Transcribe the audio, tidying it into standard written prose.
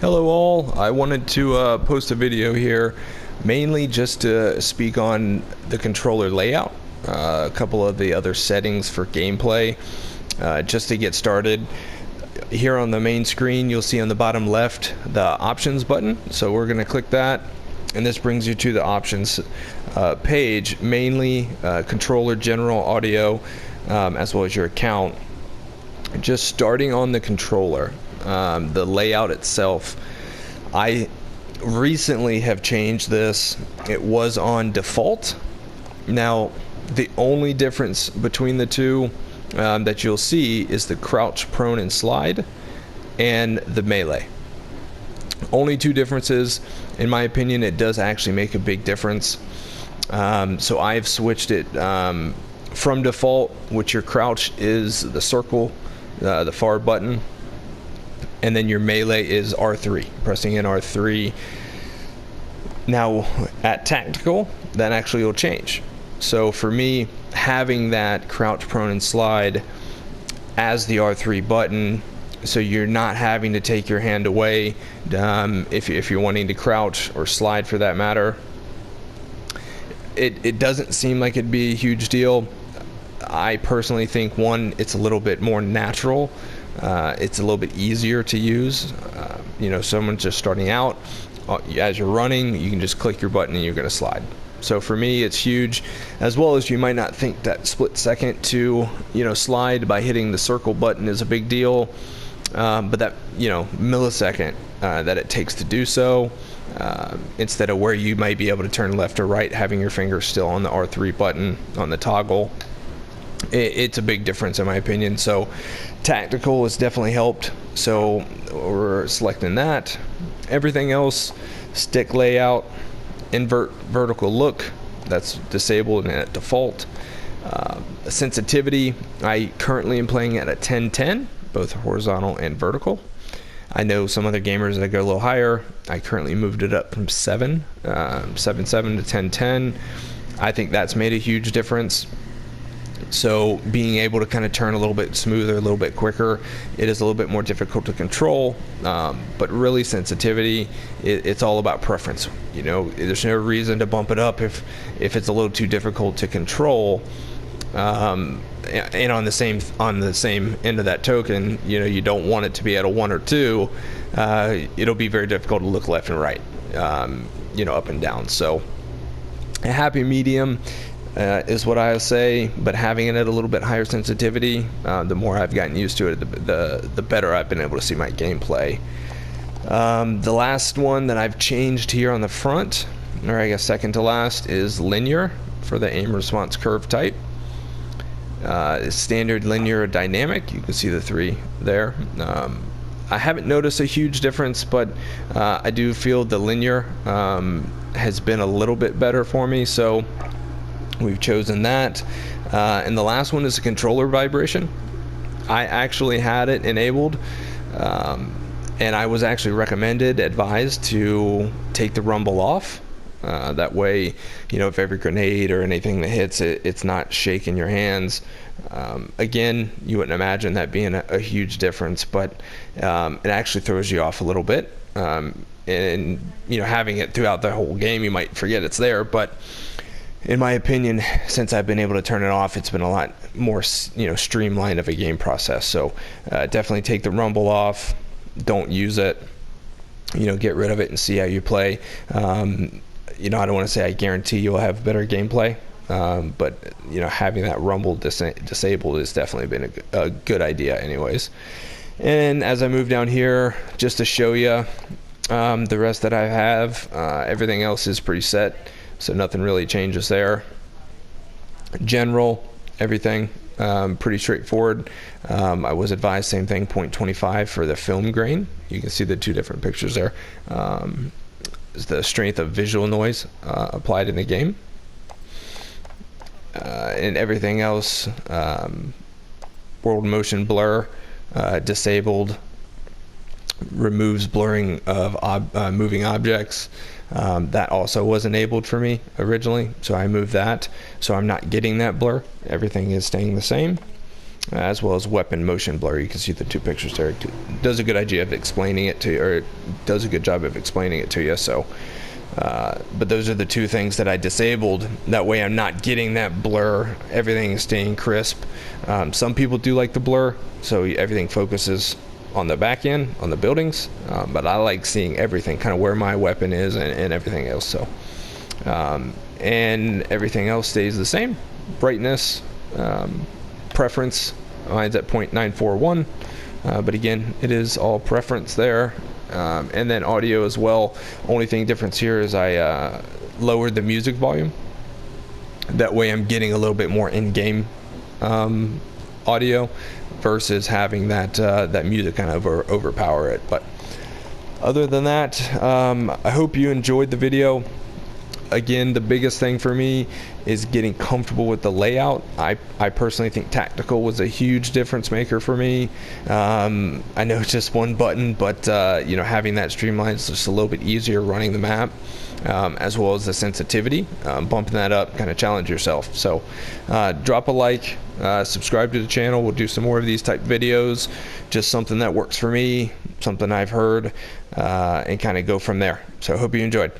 Hello all, I wanted to post a video here mainly just to speak on the controller layout, a couple of the other settings for gameplay. Just to get started, here on the main screen you'll see on the bottom left the options button, so we're going to click that and this brings you to the options page, mainly controller, general, audio, as well as your account. Just starting on the controller, the layout itself, I recently have changed this. It was on default. Now the only difference between the two that you'll see is the crouch, prone, and slide and the melee. Only two differences. In my opinion, it does actually make a big difference. So I've switched it from default, which your crouch is the circle, the far button, and then your melee is R3, pressing in R3. Now at tactical, that actually will change. So for me, having that crouch, prone, and slide as the R3 button, so you're not having to take your hand away if you're wanting to crouch or slide for that matter. It doesn't seem like it'd be a huge deal. I personally think, one, it's a little bit more natural. It's a little bit easier to use. Someone's just starting out, as you're running, you can just click your button and you're going to slide. So for me, it's huge, as well as you might not think that split second to slide by hitting the circle button is a big deal, but that millisecond that it takes to do so, instead of where you might be able to turn left or right, having your finger still on the R3 button on the toggle, it's a big difference in my opinion. So tactical has definitely helped, so we're selecting that. Everything else, stick layout, invert vertical look, that's disabled and at default. Sensitivity, I currently am playing at a 1010, both horizontal and vertical. I know some other gamers that go a little higher. I currently moved it up from 7.7 to 1010. I think that's made a huge difference. So being able to kind of turn a little bit smoother, a little bit quicker, it is a little bit more difficult to control, but really sensitivity, it's all about preference. There's no reason to bump it up if it's a little too difficult to control. And on the same end of that token, you don't want it to be at a 1 or 2. It'll be very difficult to look left and right, up and down. So a happy medium is what I say, but having it at a little bit higher sensitivity, the more I've gotten used to it, the better I've been able to see my gameplay. The last one that I've changed here on the front, or I guess second to last, is linear for the aim response curve type. Standard, linear, dynamic. You can see the three there. I haven't noticed a huge difference, but I do feel the linear has been a little bit better for me, so we've chosen that. And the last one is the controller vibration. I actually had it enabled, and I was actually advised to take the rumble off. That way, if every grenade or anything that hits it, it's not shaking your hands. Again, you wouldn't imagine that being a huge difference, but it actually throws you off a little bit. And having it throughout the whole game, you might forget it's there, but in my opinion, since I've been able to turn it off, it's been a lot more streamlined of a game process. So definitely take the rumble off, don't use it, get rid of it and see how you play. I don't want to say I guarantee you'll have better gameplay, but having that rumble disabled has definitely been a good idea anyways. And as I move down here, just to show you the rest that I have, everything else is pretty set, so nothing really changes there. General, everything pretty straightforward. I was advised same thing, 0.25 for the film grain. You can see the two different pictures there. The strength of visual noise applied in the game, and everything else, world motion blur disabled, removes blurring of moving objects. That also was enabled for me originally, so I moved that, so I'm not getting that blur. Everything is staying the same. as well as weapon motion blur. You can see the two pictures there. It does a good idea of explaining it to you, or it does a good job of explaining it to you. So, but those are the two things that I disabled. That way I'm not getting that blur. Everything is staying crisp. Some people do like the blur, so everything focuses on the back end, on the buildings, but I like seeing everything, kind of where my weapon is and everything else. So, and everything else stays the same. Brightness, preference, mine's at 0.941, but again, it is all preference there. And then audio as well. Only thing difference here is I lowered the music volume. That way I'm getting a little bit more in-game audio versus having that music kind of overpower it. But other than that, I hope you enjoyed the video. Again, the biggest thing for me is getting comfortable with the layout. I personally think tactical was a huge difference maker for me. I know it's just one button, but having that streamlined is just a little bit easier running the map, as well as the sensitivity. Bumping that up, kind of challenge yourself. So drop a like, subscribe to the channel. We'll do some more of these type videos. Just something that works for me, something I've heard, and kind of go from there. So I hope you enjoyed.